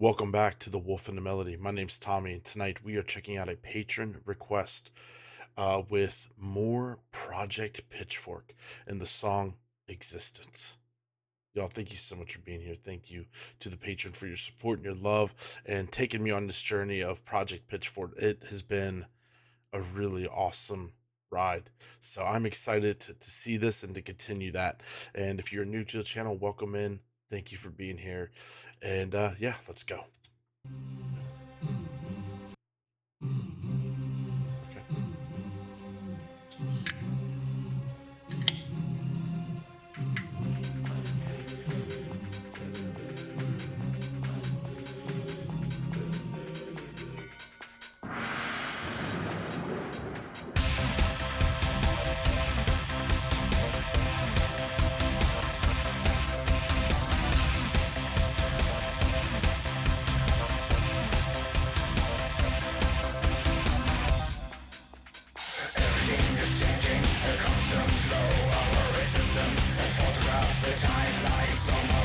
Welcome back to The Wolf and the Melody. My name's Tommy, and tonight we are checking out a patron request with more Project Pitchfork and the song Existence. Y'all, thank you so much for being here. Thank you to the patron for your support and your love and taking me on this journey of Project Pitchfork. It has been a really awesome ride. So I'm excited to see this and to continue that. And if you're new to the channel, welcome in. Thank you for being here. And yeah, let's go. Okay.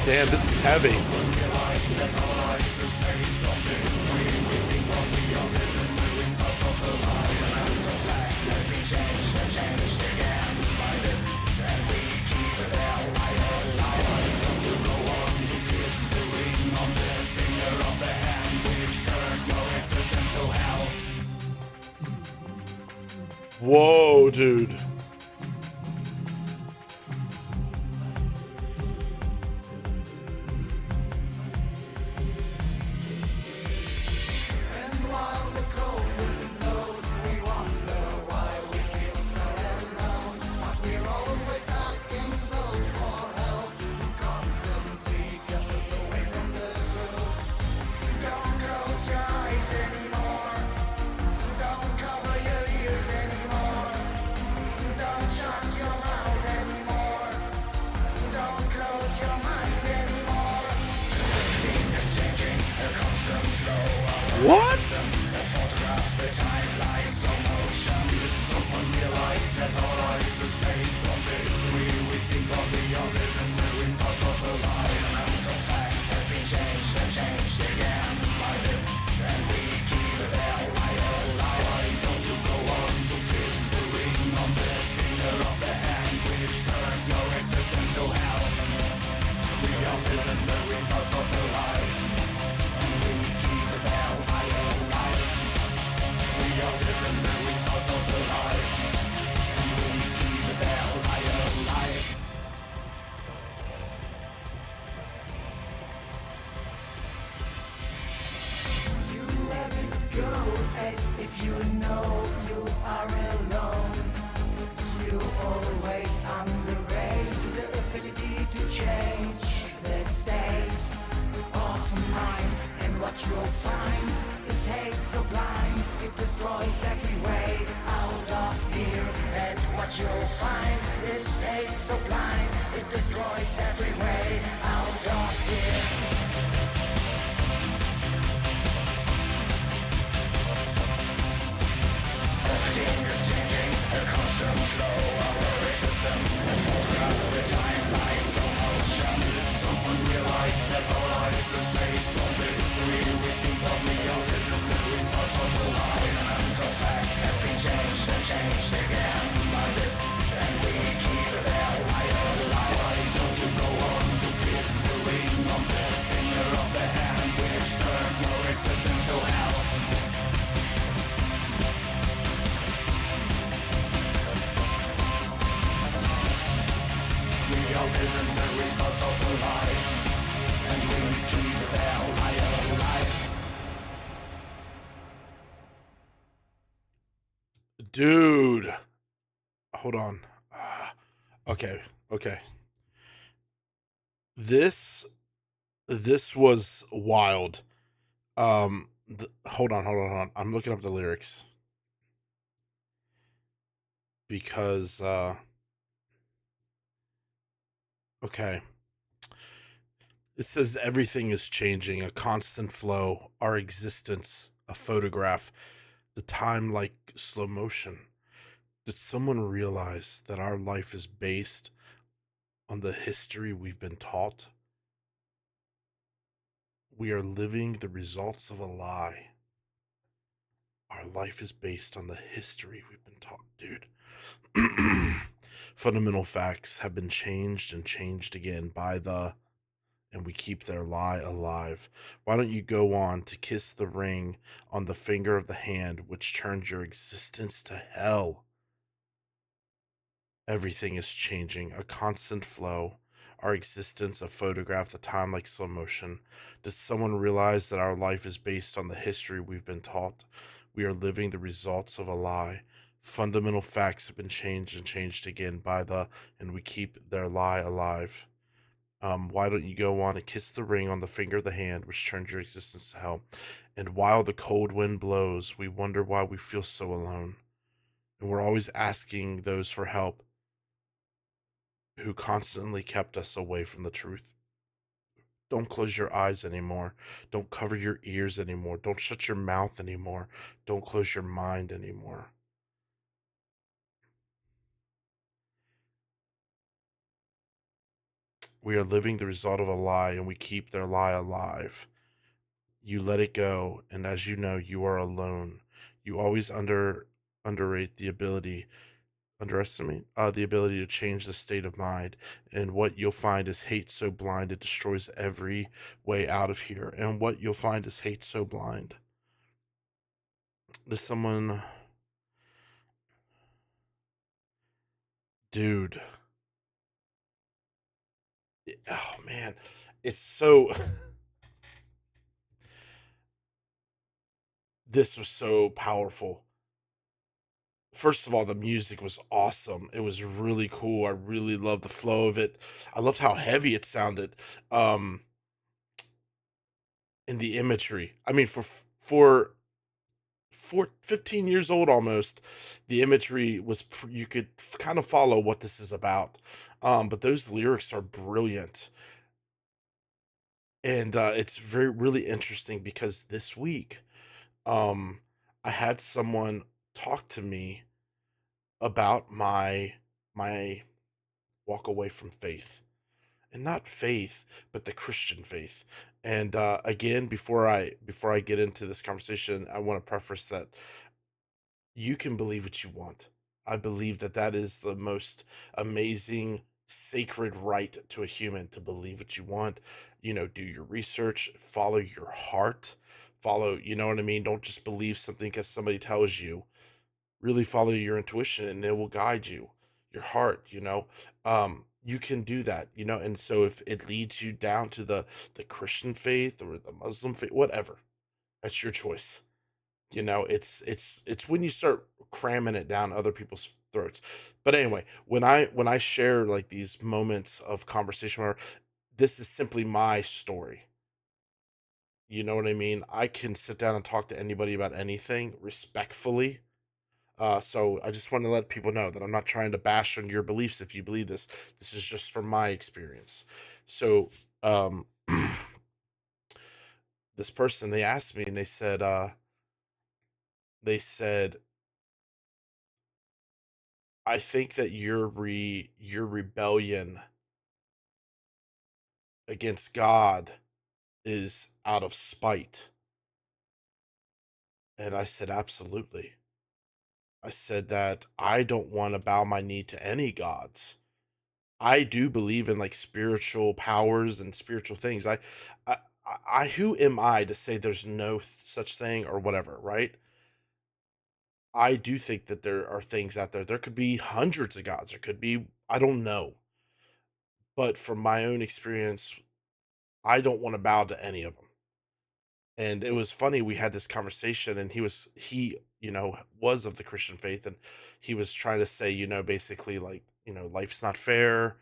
Damn, this is heavy. Whoa, dude. What? As if you know you are alone. You always underrate the ability to change the state of mind. And what you'll find is hate so blind, it destroys every way out of here. And what you'll find is hate so blind, it destroys every way out of here. Dude. Hold on. Okay. Okay. This was wild. Hold on. I'm looking up the lyrics because okay. It says everything is changing, a constant flow, our existence, a photograph, the time like slow motion. Did someone realize that our life is based on the history we've been taught? We are living the results of a lie. Our life is based on the history we've been taught, dude. Fundamental facts have been changed and changed again by the, and we keep their lie alive. Why don't you go on to kiss the ring on the finger of the hand which turns your existence to hell? Everything is changing, a constant flow. Our existence, a photograph, the time like slow motion. Did someone realize that our life is based on the history we've been taught? We are living the results of a lie. Fundamental facts have been changed and changed again by the, and we keep their lie alive. Why don't you go on and kiss the ring on the finger of the hand which turns your existence to hell? And while the cold wind blows, we wonder why we feel so alone. And we're always asking those for help who constantly kept us away from the truth. Don't close your eyes anymore. Don't cover your ears anymore. Don't shut your mouth anymore. Don't close your mind anymore. We are living the result of a lie, and we keep their lie alive. You let it go, and as you know, you are alone. You always underrate the ability underestimate the ability to change the state of mind, and what you'll find is hate so blind it destroys every way out of here. And what you'll find is hate so blind. Does someone, dude, oh man, it's so this was so powerful. First of all, the music was awesome. It was really cool. I really loved the flow of it. I loved how heavy it sounded. Um, in the imagery. I mean, for 15 years old almost, the imagery was you could kind of follow what this is about. But those lyrics are brilliant, and it's very really interesting because this week, um, I had someone talk to me about my walk away from faith, and not faith, but the Christian faith. And again, before I get into this conversation, I want to preface that you can believe what you want. I believe that that is the most amazing, sacred right to a human to believe what you want. You know, do your research, follow your heart, follow, you know what I mean? Don't just believe something because somebody tells you. Really follow your intuition and it will guide you, your heart, you know. You can do that, you know. And so if it leads you down to the Christian faith or the Muslim faith, whatever, that's your choice. You know, it's when you start cramming it down other people's throats. But anyway, when I share like these moments of conversation where this is simply my story, you know what I mean? I can sit down and talk to anybody about anything respectfully. So I just want to let people know that I'm not trying to bash on your beliefs if you believe this. This is just from my experience. So um this person, they asked me and they said I think that your rebellion against God is out of spite. And I said, absolutely. I said that I don't want to bow my knee to any gods. I do believe in like spiritual powers and spiritual things. I, who am I to say there's no such thing or whatever, right? I do think that there are things out there. There could be hundreds of gods. There could be, I don't know. But from my own experience, I don't want to bow to any of them. And it was funny, we had this conversation and he you know was of the Christian faith, and he was trying to say, you know, basically like, you know, life's not fair.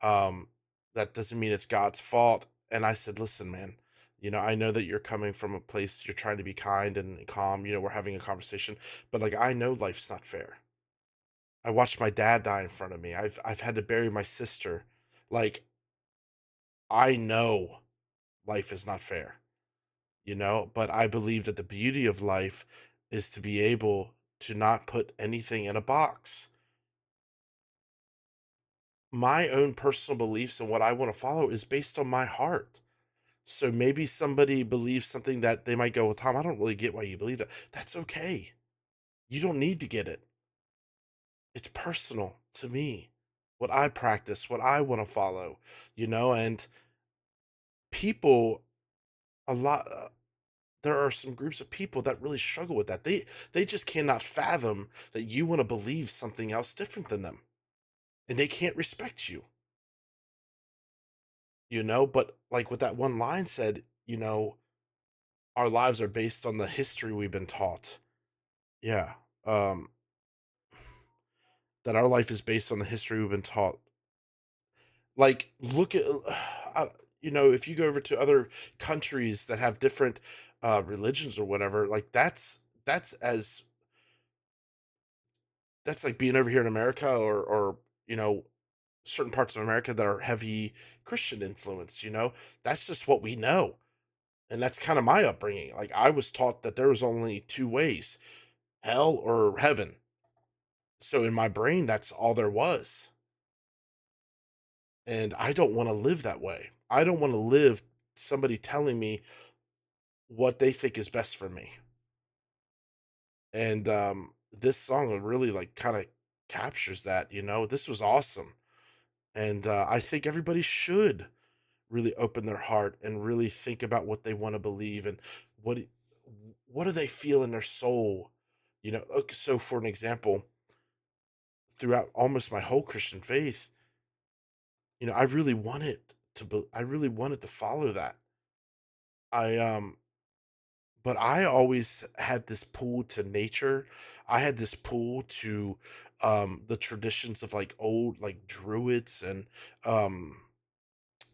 um that doesn't mean it's God's fault. And I said, listen man, you know, I know that you're coming from a place, you're trying to be kind and calm, you know, we're having a conversation, but like I know life's not fair. I watched my dad die in front of me. I've had to bury my sister. Like I know life is not fair, you know, but I believe that the beauty of life is to be able to not put anything in a box. My own personal beliefs and what I want to follow is based on my heart. So maybe somebody believes something that they might go, well, Tom, I don't really get why you believe that. That's okay. You don't need to get it. It's personal to me, what I practice, what I want to follow, and people, a lot, there are some groups of people that really struggle with that. They just cannot fathom that you want to believe something else different than them, and they can't respect you, but like what that one line said, our lives are based on the history we've been taught. Yeah. Um, that our life is based on the history we've been taught. Like, look at, if you go over to other countries that have different religions or whatever, like that's as that's like being over here in America, or certain parts of America that are heavy Christian influence. That's just what we know, and that's kind of my upbringing. Like, I was taught that there was only two ways: hell or heaven. So in my brain, that's all there was. And I don't want to live that way. I don't want to live somebody telling me what they think is best for me. And this song really like kind of captures that. This was awesome. And I think everybody should really open their heart and really think about what they want to believe, and what what do they feel in their soul. Okay, so for an example, throughout almost my whole Christian faith, I really wanted I really wanted to follow that. I But I always had this pull to nature. I had this pull to the traditions of like old like druids, and um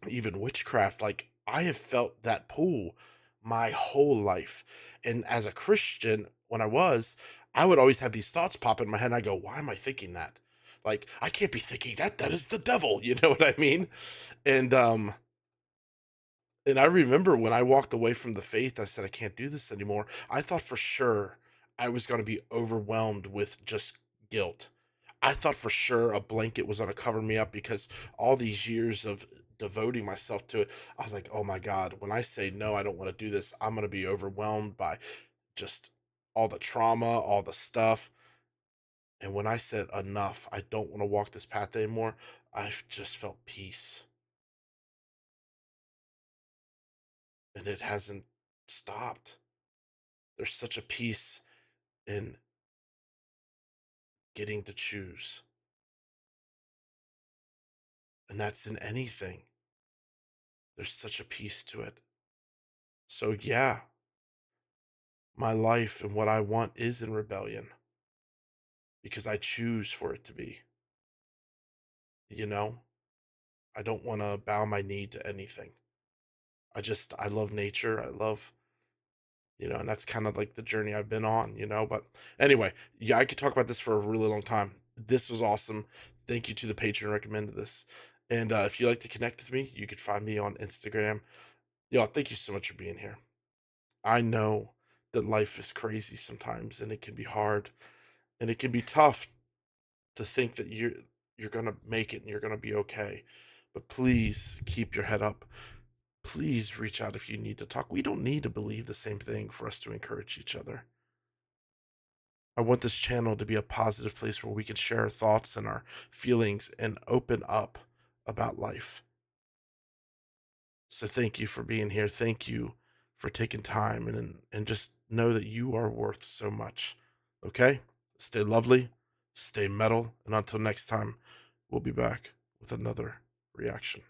even witchcraft. Like, I have felt that pull my whole life. And as a Christian, I would always have these thoughts pop in my head, and I go, why am I thinking that? Like, I can't be thinking that. That is the devil. You know what I mean? And I remember when I walked away from the faith, I said, I can't do this anymore. I thought for sure I was going to be overwhelmed with just guilt. I thought for sure a blanket was going to cover me up, because all these years of devoting myself to it, I was like, oh my God, when I say no, I don't want to do this, I'm going to be overwhelmed by just all the trauma, all the stuff. And when I said enough, I don't want to walk this path anymore, I've just felt peace. And it hasn't stopped. There's such a peace in getting to choose. And that's in anything. There's such a peace to it. So, yeah, my life and what I want is in rebellion, because I choose for it to be. You know, I don't want to bow my knee to anything. I love nature. I love, and that's kind of like the journey I've been on. But anyway, yeah, I could talk about this for a really long time. This was awesome. Thank you to the patron recommended this. And if you'd like to connect with me, you could find me on Instagram. Y'all, thank you so much for being here. I know that life is crazy sometimes, and it can be hard, and it can be tough to think that you're going to make it and you're going to be okay. But please keep your head up. Please reach out if you need to talk. We don't need to believe the same thing for us to encourage each other. I want this channel to be a positive place where we can share our thoughts and our feelings and open up about life. So thank you for being here. Thank you for taking time, and just know that you are worth so much. Okay? Stay lovely, stay metal, and until next time, we'll be back with another reaction.